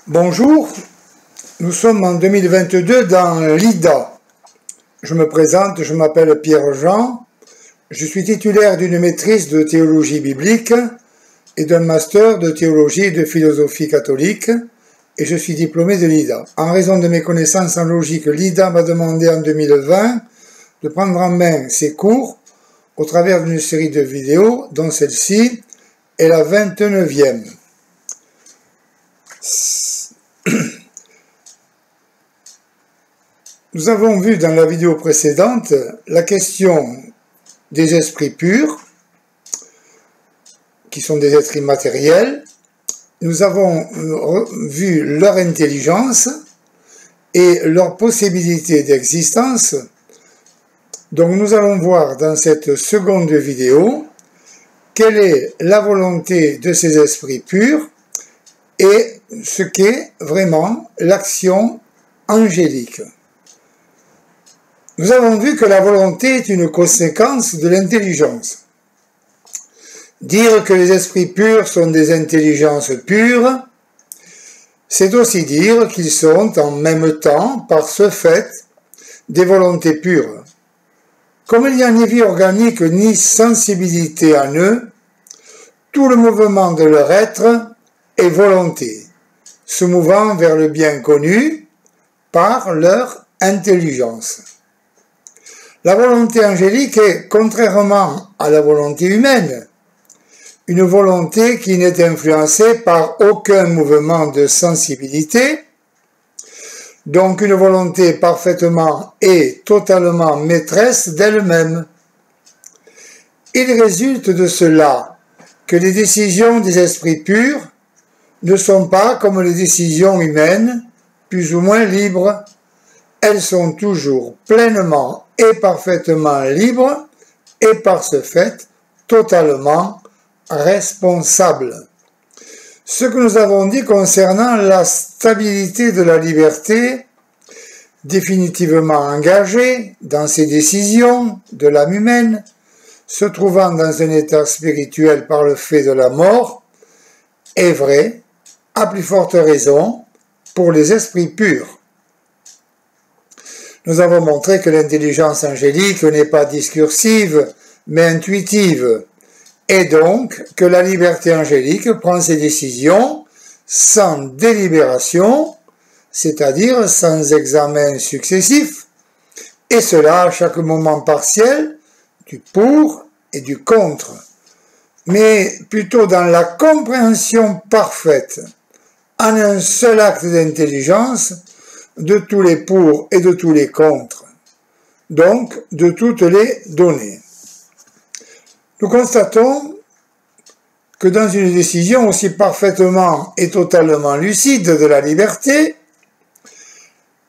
Bonjour, nous sommes en 2022 dans l'IDA. Je me présente, je m'appelle Pierre-Jean, je suis titulaire d'une maîtrise de théologie biblique et d'un master de théologie et de philosophie catholique et je suis diplômé de l'IDA. En raison de mes connaissances en logique, l'IDA m'a demandé en 2020 de prendre en main ces cours au travers d'une série de vidéos dont celle-ci est la 29e. Nous avons vu dans la vidéo précédente la question des esprits purs, qui sont des êtres immatériels. Nous avons vu leur intelligence et leur possibilité d'existence. Donc nous allons voir dans cette seconde vidéo quelle est la volonté de ces esprits purs et ce qu'est vraiment l'action angélique. Nous avons vu que la volonté est une conséquence de l'intelligence. Dire que les esprits purs sont des intelligences pures, c'est aussi dire qu'ils sont en même temps, par ce fait, des volontés pures. Comme il n'y a ni vie organique ni sensibilité en eux, tout le mouvement de leur être est volonté, se mouvant vers le bien connu par leur intelligence. La volonté angélique est, contrairement à la volonté humaine, une volonté qui n'est influencée par aucun mouvement de sensibilité, donc une volonté parfaitement et totalement maîtresse d'elle-même. Il résulte de cela que les décisions des esprits purs ne sont pas comme les décisions humaines, plus ou moins libres. Elles sont toujours pleinement et parfaitement libres et par ce fait totalement responsables. Ce que nous avons dit concernant la stabilité de la liberté, définitivement engagée dans ses décisions de l'âme humaine, se trouvant dans un état spirituel par le fait de la mort, est vrai, à plus forte raison, pour les esprits purs. Nous avons montré que l'intelligence angélique n'est pas discursive, mais intuitive, et donc que la liberté angélique prend ses décisions sans délibération, c'est-à-dire sans examen successif, et cela à chaque moment partiel, du pour et du contre, mais plutôt dans la compréhension parfaite, en un seul acte d'intelligence, de tous les pour et de tous les contre, donc de toutes les données. Nous constatons que dans une décision aussi parfaitement et totalement lucide de la liberté,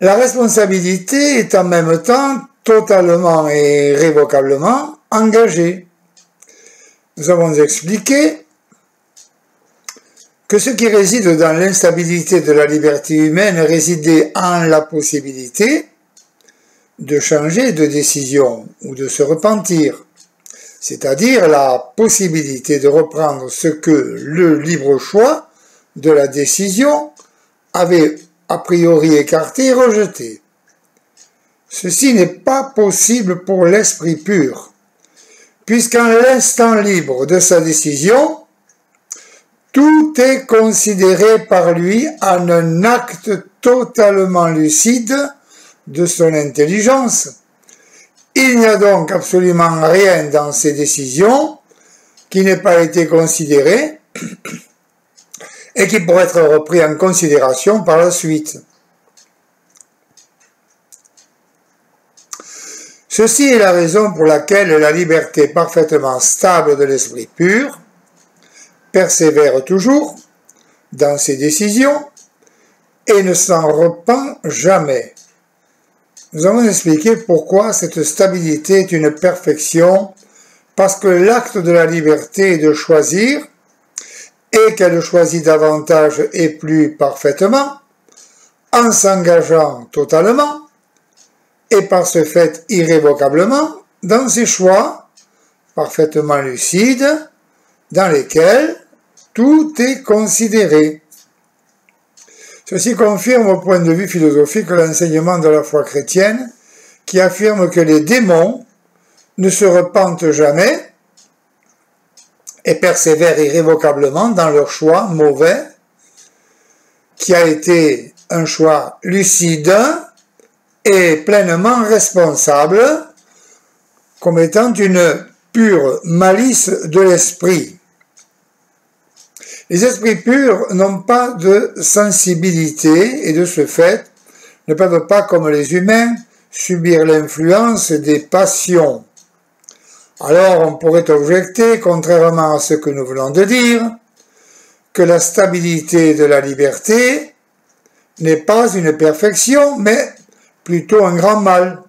la responsabilité est en même temps totalement et irrévocablement engagée. Nous avons expliqué que ce qui réside dans l'instabilité de la liberté humaine résidait en la possibilité de changer de décision ou de se repentir, c'est-à-dire la possibilité de reprendre ce que le libre choix de la décision avait a priori écarté et rejeté. Ceci n'est pas possible pour l'esprit pur, puisqu'en l'instant libre de sa décision, tout est considéré par lui en un acte totalement lucide de son intelligence. Il n'y a donc absolument rien dans ces décisions qui n'ait pas été considéré et qui pourrait être repris en considération par la suite. Ceci est la raison pour laquelle la liberté parfaitement stable de l'esprit pur persévère toujours dans ses décisions et ne s'en repent jamais. Nous avons expliqué pourquoi cette stabilité est une perfection, parce que l'acte de la liberté est de choisir, et qu'elle choisit davantage et plus parfaitement, en s'engageant totalement, et par ce fait irrévocablement, dans ses choix parfaitement lucides, dans lesquels tout est considéré. Ceci confirme au point de vue philosophique l'enseignement de la foi chrétienne qui affirme que les démons ne se repentent jamais et persévèrent irrévocablement dans leur choix mauvais, qui a été un choix lucide et pleinement responsable, comme étant une pure malice de l'esprit. Les esprits purs n'ont pas de sensibilité et de ce fait ne peuvent pas, comme les humains, subir l'influence des passions. Alors on pourrait objecter, contrairement à ce que nous venons de dire, que la stabilité de la liberté n'est pas une perfection, mais plutôt un grand mal.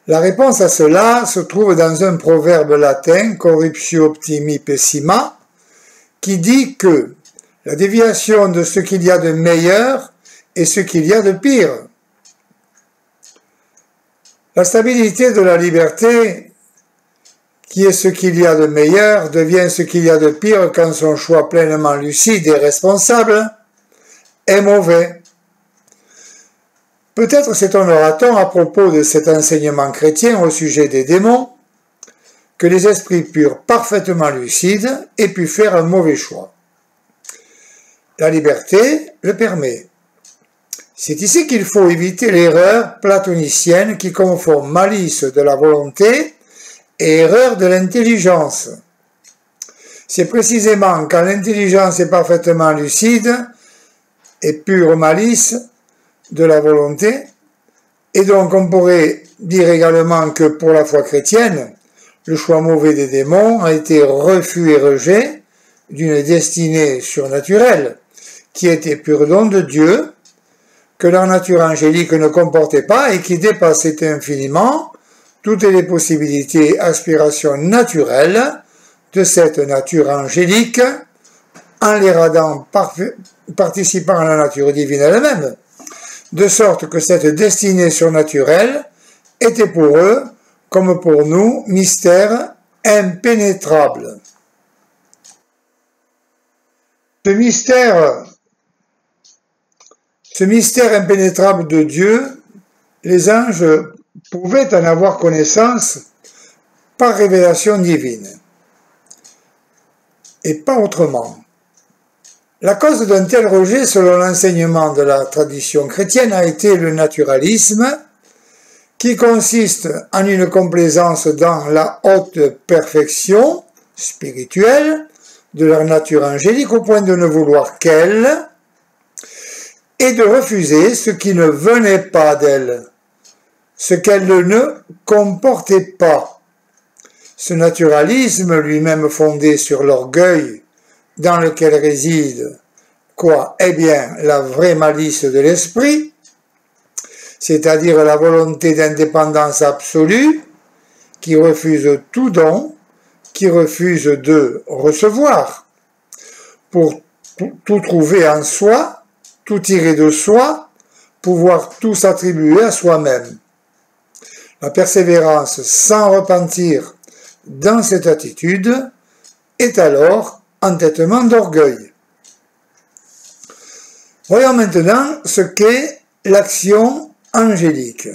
La réponse à cela se trouve dans un proverbe latin, corruptio optimi pessima, qui dit que la déviation de ce qu'il y a de meilleur est ce qu'il y a de pire. La stabilité de la liberté, qui est ce qu'il y a de meilleur, devient ce qu'il y a de pire quand son choix pleinement lucide et responsable est mauvais. Peut-être s'étonnera-t-on à propos de cet enseignement chrétien au sujet des démons, que les esprits purs parfaitement lucides aient pu faire un mauvais choix. La liberté le permet. C'est ici qu'il faut éviter l'erreur platonicienne qui confond malice de la volonté et erreur de l'intelligence. C'est précisément quand l'intelligence est parfaitement lucide et pure malice de la volonté, et donc on pourrait dire également que pour la foi chrétienne, le choix mauvais des démons a été refus et rejet d'une destinée surnaturelle qui était pur don de Dieu, que leur nature angélique ne comportait pas et qui dépassait infiniment toutes les possibilités et aspirations naturelles de cette nature angélique en les rendant participant à la nature divine elle-même, de sorte que cette destinée surnaturelle était pour eux, comme pour nous, mystère impénétrable. Ce mystère impénétrable de Dieu, les anges pouvaient en avoir connaissance par révélation divine, et pas autrement. La cause d'un tel rejet, selon l'enseignement de la tradition chrétienne, a été le naturalisme, qui consiste en une complaisance dans la haute perfection spirituelle de leur nature angélique au point de ne vouloir qu'elle et de refuser ce qui ne venait pas d'elle, ce qu'elle ne comportait pas. Ce naturalisme, lui-même fondé sur l'orgueil dans lequel réside, quoi? Eh bien, la vraie malice de l'esprit, c'est-à-dire la volonté d'indépendance absolue, qui refuse tout don, qui refuse de recevoir, pour tout trouver en soi, tout tirer de soi, pouvoir tout s'attribuer à soi-même. La persévérance sans repentir dans cette attitude est alors entêtement d'orgueil. Voyons maintenant ce qu'est l'action angélique.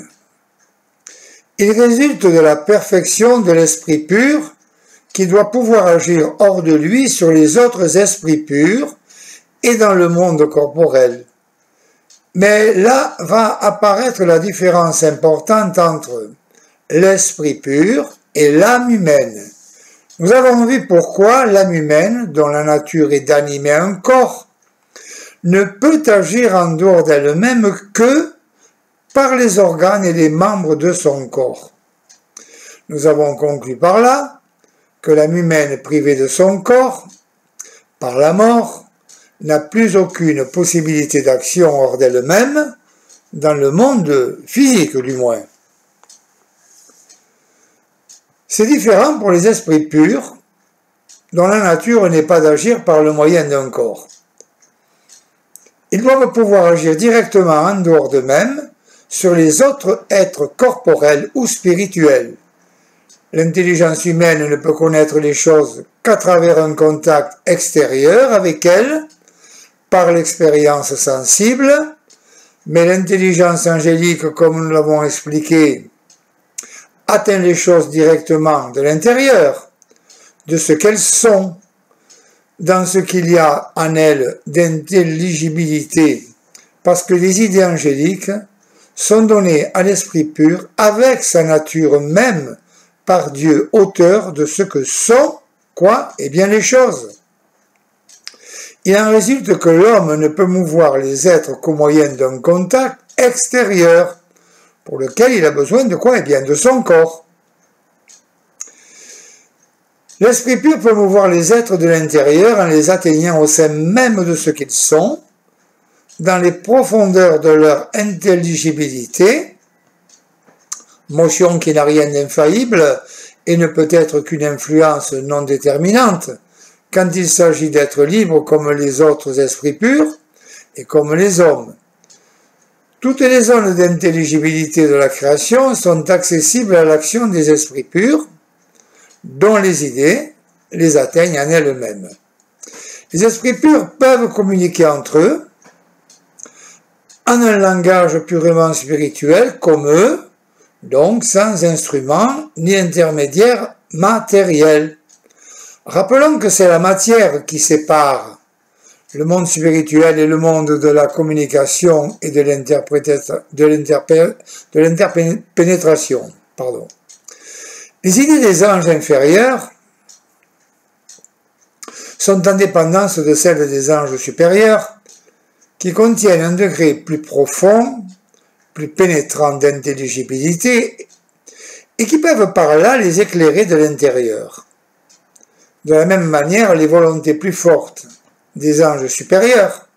Il résulte de la perfection de l'esprit pur qui doit pouvoir agir hors de lui sur les autres esprits purs et dans le monde corporel. Mais là va apparaître la différence importante entre l'esprit pur et l'âme humaine. Nous avons vu pourquoi l'âme humaine, dont la nature est d'animer un corps, ne peut agir en dehors d'elle-même que par les organes et les membres de son corps. Nous avons conclu par là que l'âme humaine privée de son corps, par la mort, n'a plus aucune possibilité d'action hors d'elle-même, dans le monde physique du moins. C'est différent pour les esprits purs, dont la nature n'est pas d'agir par le moyen d'un corps. Ils doivent pouvoir agir directement en dehors d'eux-mêmes sur les autres êtres corporels ou spirituels. L'intelligence humaine ne peut connaître les choses qu'à travers un contact extérieur avec elle, par l'expérience sensible, mais l'intelligence angélique, comme nous l'avons expliqué, atteint les choses directement de l'intérieur, de ce qu'elles sont, dans ce qu'il y a en elles d'intelligibilité, parce que les idées angéliques sont données à l'esprit pur avec sa nature même par Dieu, auteur de ce que sont, quoi? Eh bien les choses. Il en résulte que l'homme ne peut mouvoir les êtres qu'au moyen d'un contact extérieur, pour lequel il a besoin de quoi? Eh bien de son corps. L'esprit pur peut mouvoir les êtres de l'intérieur en les atteignant au sein même de ce qu'ils sont, dans les profondeurs de leur intelligibilité, motion qui n'a rien d'infaillible et ne peut être qu'une influence non déterminante, quand il s'agit d'être libre comme les autres esprits purs et comme les hommes. Toutes les zones d'intelligibilité de la création sont accessibles à l'action des esprits purs, dont les idées les atteignent en elles-mêmes. Les esprits purs peuvent communiquer entre eux en un langage purement spirituel comme eux, donc sans instrument ni intermédiaire matériel. Rappelons que c'est la matière qui sépare le monde spirituel et le monde de la communication et de l'interpénétration. Les idées des anges inférieurs sont en dépendance de celles des anges supérieurs, qui contiennent un degré plus profond, plus pénétrant d'intelligibilité, et qui peuvent par là les éclairer de l'intérieur. De la même manière, les volontés plus fortes des anges supérieurs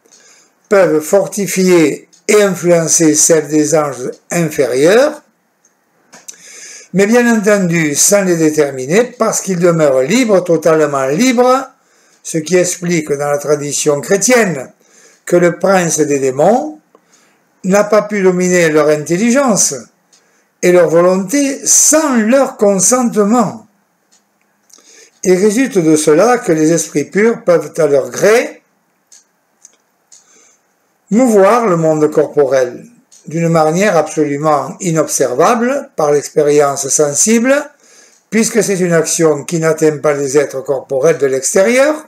peuvent fortifier et influencer celles des anges inférieurs, mais bien entendu sans les déterminer, parce qu'ils demeurent libres, totalement libres, ce qui explique dans la tradition chrétienne que le prince des démons n'a pas pu dominer leur intelligence et leur volonté sans leur consentement. Il résulte de cela que les esprits purs peuvent à leur gré mouvoir le monde corporel d'une manière absolument inobservable par l'expérience sensible, puisque c'est une action qui n'atteint pas les êtres corporels de l'extérieur,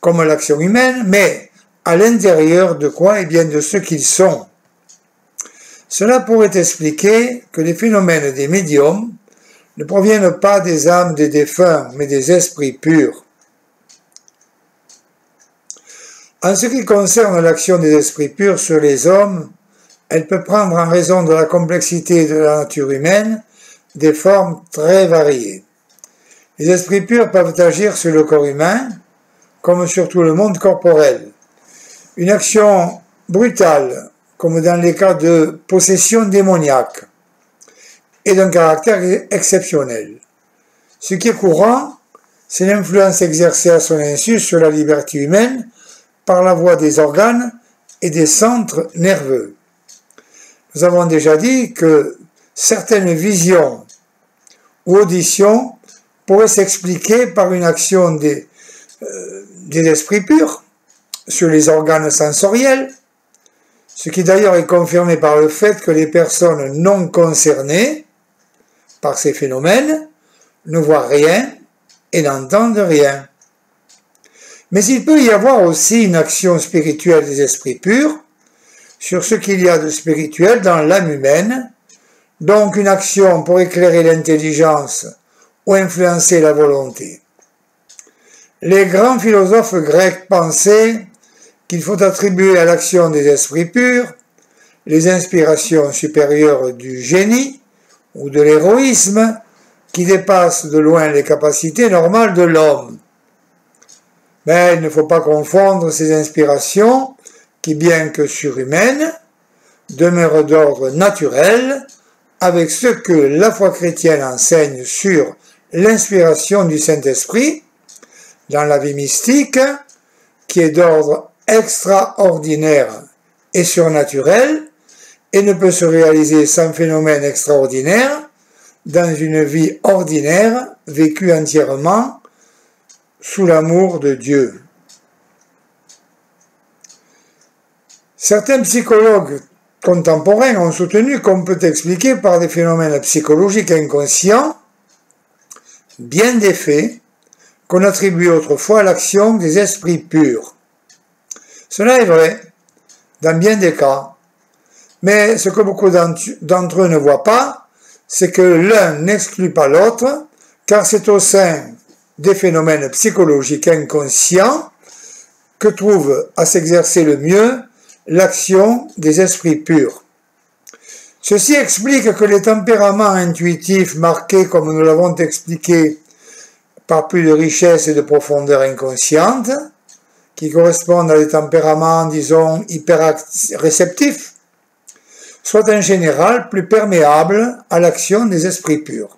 comme l'action humaine, mais à l'intérieur de quoi? Eh bien de ce qu'ils sont. Cela pourrait expliquer que les phénomènes des médiums ne proviennent pas des âmes des défunts, mais des esprits purs. En ce qui concerne l'action des esprits purs sur les hommes, elle peut prendre en raison de la complexité de la nature humaine des formes très variées. Les esprits purs peuvent agir sur le corps humain, comme sur tout le monde corporel. Une action brutale, comme dans les cas de possession démoniaque, est d'un caractère exceptionnel. Ce qui est courant, c'est l'influence exercée à son insu sur la liberté humaine par la voie des organes et des centres nerveux. Nous avons déjà dit que certaines visions ou auditions pourraient s'expliquer par une action des esprits purs sur les organes sensoriels, ce qui d'ailleurs est confirmé par le fait que les personnes non concernées par ces phénomènes ne voient rien et n'entendent rien. Mais il peut y avoir aussi une action spirituelle des esprits purs sur ce qu'il y a de spirituel dans l'âme humaine, donc une action pour éclairer l'intelligence ou influencer la volonté. Les grands philosophes grecs pensaient qu'il faut attribuer à l'action des esprits purs les inspirations supérieures du génie ou de l'héroïsme qui dépassent de loin les capacités normales de l'homme. Mais il ne faut pas confondre ces inspirations qui, bien que surhumaines, demeurent d'ordre naturel avec ce que la foi chrétienne enseigne sur l'inspiration du Saint-Esprit dans la vie mystique, qui est d'ordre extraordinaire et surnaturel, et ne peut se réaliser sans phénomène extraordinaire dans une vie ordinaire vécue entièrement sous l'amour de Dieu. Certains psychologues contemporains ont soutenu qu'on peut expliquer par des phénomènes psychologiques inconscients bien des faits qu'on attribuait autrefois à l'action des esprits purs. Cela est vrai, dans bien des cas, mais ce que beaucoup d'entre eux ne voient pas, c'est que l'un n'exclut pas l'autre, car c'est au sein des phénomènes psychologiques inconscients que trouve à s'exercer le mieux l'action des esprits purs. Ceci explique que les tempéraments intuitifs marqués, comme nous l'avons expliqué, par plus de richesse et de profondeur inconsciente, qui correspondent à des tempéraments, disons, hyper-réceptifs, soient en général plus perméables à l'action des esprits purs.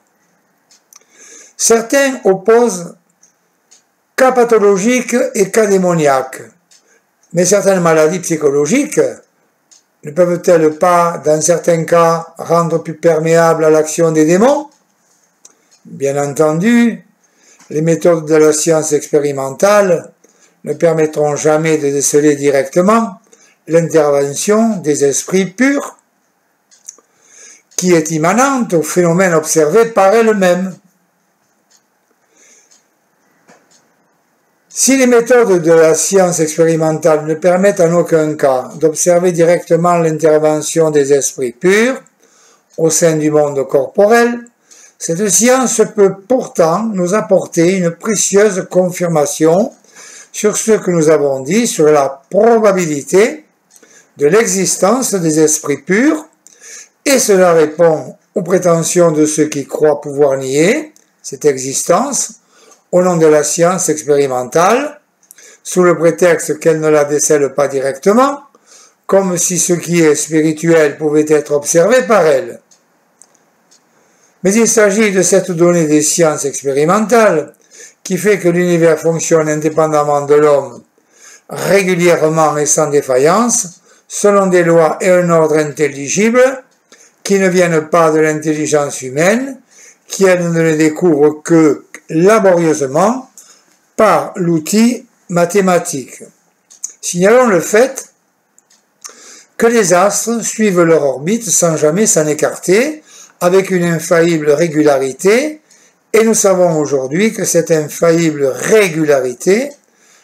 Certains opposent cas pathologiques et cas démoniaques, mais certaines maladies psychologiques ne peuvent-elles pas, dans certains cas, rendre plus perméables à l'action des démons? Bien entendu, les méthodes de la science expérimentale ne permettront jamais de déceler directement l'intervention des esprits purs, qui est immanente au phénomène observé par elle-même. Si les méthodes de la science expérimentale ne permettent en aucun cas d'observer directement l'intervention des esprits purs au sein du monde corporel, cette science peut pourtant nous apporter une précieuse confirmation sur ce que nous avons dit sur la probabilité de l'existence des esprits purs, et cela répond aux prétentions de ceux qui croient pouvoir nier cette existence au nom de la science expérimentale, sous le prétexte qu'elle ne la décèle pas directement, comme si ce qui est spirituel pouvait être observé par elle. Mais il s'agit de cette donnée des sciences expérimentales qui fait que l'univers fonctionne indépendamment de l'homme, régulièrement et sans défaillance, selon des lois et un ordre intelligible qui ne viennent pas de l'intelligence humaine, qui elle ne les découvre que laborieusement par l'outil mathématique. Signalons le fait que les astres suivent leur orbite sans jamais s'en écarter, avec une infaillible régularité, et nous savons aujourd'hui que cette infaillible régularité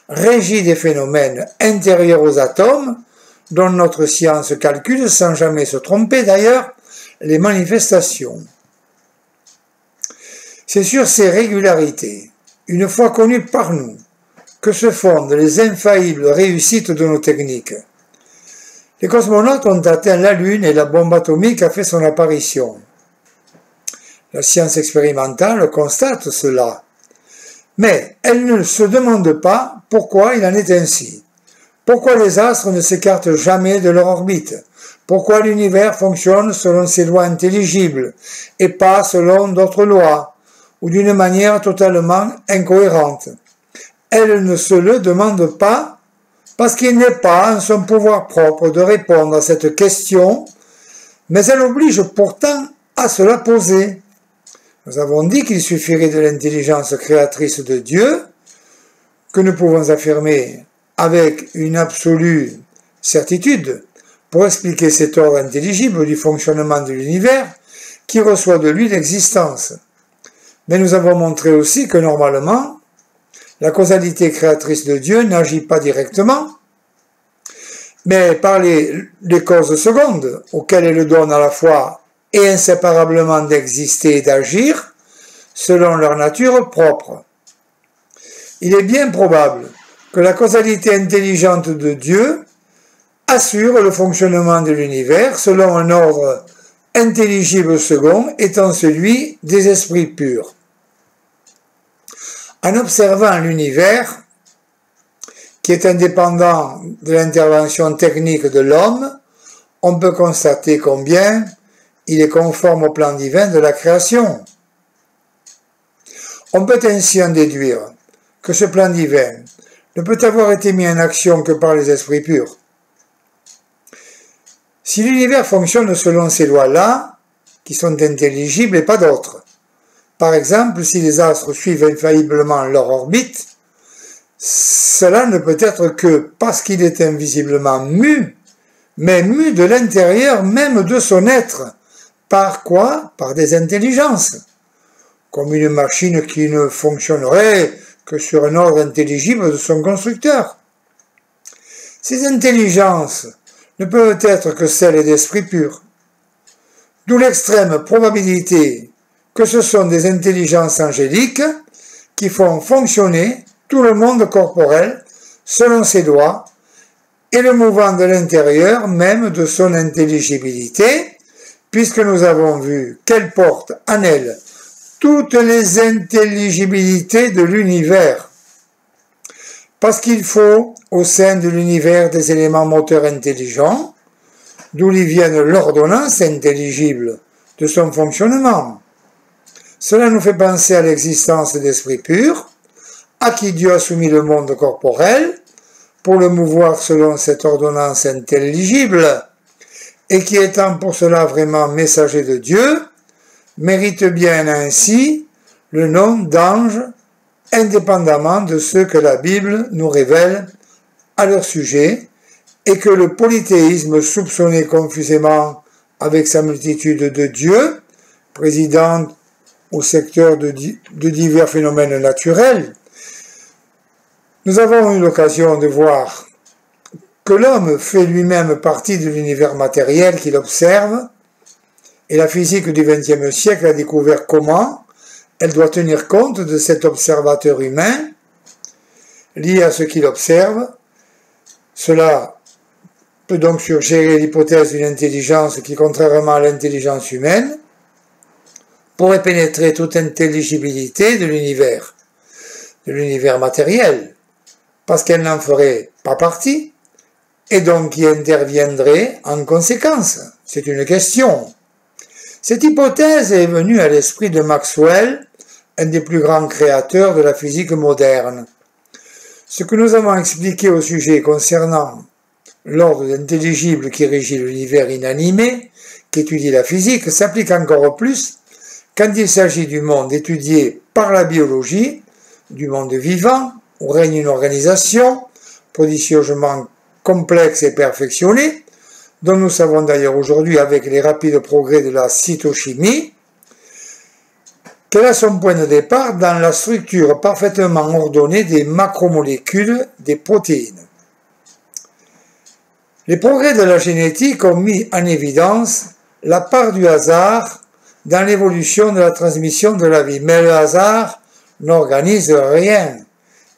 régit des phénomènes intérieurs aux atomes, dont notre science calcule, sans jamais se tromper d'ailleurs, les manifestations. C'est sur ces régularités, une fois connues par nous, que se fondent les infaillibles réussites de nos techniques. Les cosmonautes ont atteint la Lune et la bombe atomique a fait son apparition. La science expérimentale constate cela, mais elle ne se demande pas pourquoi il en est ainsi. Pourquoi les astres ne s'écartent jamais de leur orbite? Pourquoi l'univers fonctionne selon ses lois intelligibles et pas selon d'autres lois, ou d'une manière totalement incohérente? Elle ne se le demande pas parce qu'il n'est pas en son pouvoir propre de répondre à cette question, mais elle oblige pourtant à se la poser. Nous avons dit qu'il suffirait de l'intelligence créatrice de Dieu, que nous pouvons affirmer avec une absolue certitude, pour expliquer cet ordre intelligible du fonctionnement de l'univers qui reçoit de lui l'existence. Mais nous avons montré aussi que normalement, la causalité créatrice de Dieu n'agit pas directement, mais par les causes secondes, auxquelles elle donne à la fois et inséparablement d'exister et d'agir, selon leur nature propre. Il est bien probable que la causalité intelligente de Dieu assure le fonctionnement de l'univers selon un ordre intelligible second étant celui des esprits purs. En observant l'univers, qui est indépendant de l'intervention technique de l'homme, on peut constater combien il est conforme au plan divin de la création. On peut ainsi en déduire que ce plan divin ne peut avoir été mis en action que par les esprits purs. Si l'univers fonctionne selon ces lois-là, qui sont intelligibles et pas d'autres, par exemple, si les astres suivent infailliblement leur orbite, cela ne peut être que parce qu'il est invisiblement mu mais mû de l'intérieur même de son être. Par quoi? Par des intelligences, comme une machine qui ne fonctionnerait que sur un ordre intelligible de son constructeur. Ces intelligences ne peuvent être que celles d'esprit pur, d'où l'extrême probabilité que ce sont des intelligences angéliques qui font fonctionner tout le monde corporel selon ses lois et le mouvement de l'intérieur même de son intelligibilité, puisque nous avons vu qu'elle porte en elle toutes les intelligibilités de l'univers. Parce qu'il faut, au sein de l'univers, des éléments moteurs intelligents, d'où y viennent l'ordonnance intelligible de son fonctionnement. Cela nous fait penser à l'existence d'esprit pur, à qui Dieu a soumis le monde corporel, pour le mouvoir selon cette ordonnance intelligible, et qui étant pour cela vraiment messager de Dieu, mérite bien ainsi le nom d'ange, indépendamment de ce que la Bible nous révèle à leur sujet, et que le polythéisme soupçonnait confusément avec sa multitude de dieux, présidant au secteur de divers phénomènes naturels. Nous avons eu l'occasion de voir que l'homme fait lui-même partie de l'univers matériel qu'il observe, et la physique du XXe siècle a découvert comment elle doit tenir compte de cet observateur humain, lié à ce qu'il observe. Cela peut donc suggérer l'hypothèse d'une intelligence qui, contrairement à l'intelligence humaine, pourrait pénétrer toute intelligibilité de l'univers matériel, parce qu'elle n'en ferait pas partie, et donc qui interviendrait en conséquence. C'est une question. Cette hypothèse est venue à l'esprit de Maxwell, un des plus grands créateurs de la physique moderne. Ce que nous avons expliqué au sujet concernant l'ordre intelligible qui régit l'univers inanimé, qui étudie la physique, s'applique encore plus quand il s'agit du monde étudié par la biologie, du monde vivant, où règne une organisation prodigieusement complexe et perfectionnée, dont nous savons d'ailleurs aujourd'hui, avec les rapides progrès de la cytochimie, qu'elle a son point de départ dans la structure parfaitement ordonnée des macromolécules des protéines. Les progrès de la génétique ont mis en évidence la part du hasard dans l'évolution de la transmission de la vie. Mais le hasard n'organise rien,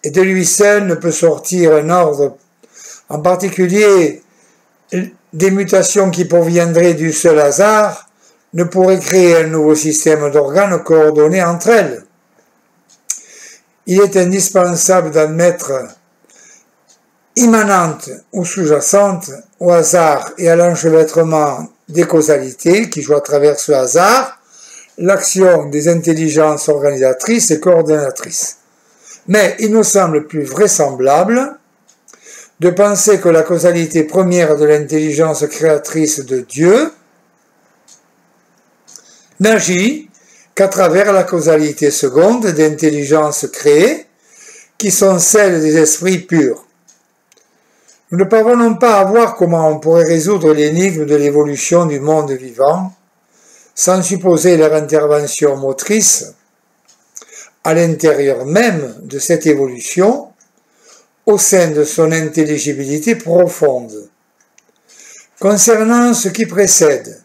et de lui seul ne peut sortir un ordre, en particulier des mutations qui proviendraient du seul hasard, ne pourraient créer un nouveau système d'organes coordonnés entre elles. Il est indispensable d'admettre immanente ou sous-jacente au hasard et à l'enchevêtrement des causalités qui jouent à travers ce hasard l'action des intelligences organisatrices et coordonnatrices. Mais il nous semble plus vraisemblable de penser que la causalité première de l'intelligence créatrice de Dieu n'agit qu'à travers la causalité seconde d'intelligences créées, qui sont celles des esprits purs. Nous ne parvenons pas à voir comment on pourrait résoudre l'énigme de l'évolution du monde vivant sans supposer leur intervention motrice à l'intérieur même de cette évolution, au sein de son intelligibilité profonde. Concernant ce qui précède,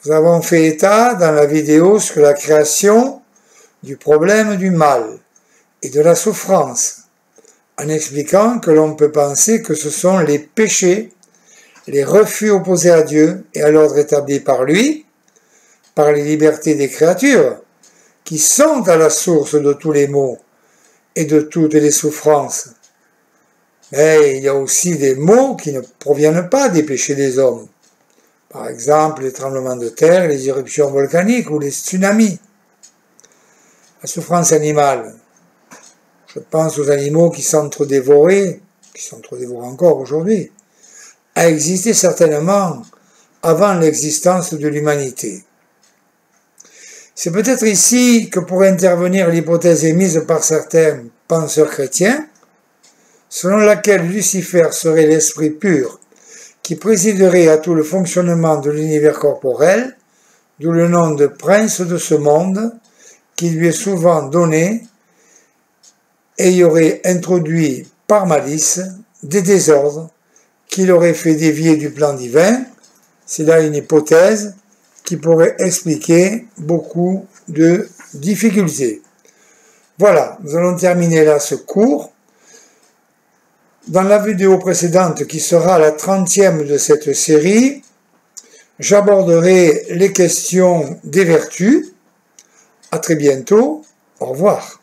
nous avons fait état dans la vidéo sur la création du problème du mal et de la souffrance, en expliquant que l'on peut penser que ce sont les péchés, les refus opposés à Dieu et à l'ordre établi par lui, par les libertés des créatures, qui sont à la source de tous les maux et de toutes les souffrances. Mais il y a aussi des maux qui ne proviennent pas des péchés des hommes. Par exemple, les tremblements de terre, les éruptions volcaniques ou les tsunamis. La souffrance animale. Je pense aux animaux qui s'entre-dévorés encore aujourd'hui, a existé certainement avant l'existence de l'humanité. C'est peut-être ici que pourrait intervenir l'hypothèse émise par certains penseurs chrétiens, selon laquelle Lucifer serait l'esprit pur qui présiderait à tout le fonctionnement de l'univers corporel, d'où le nom de prince de ce monde, qui lui est souvent donné, et y aurait introduit par malice des désordres qui l'auraient fait dévier du plan divin. C'est là une hypothèse qui pourrait expliquer beaucoup de difficultés. Voilà, nous allons terminer là ce cours. Dans la vidéo précédente, qui sera la 30e de cette série, j'aborderai les questions des vertus. À très bientôt, au revoir.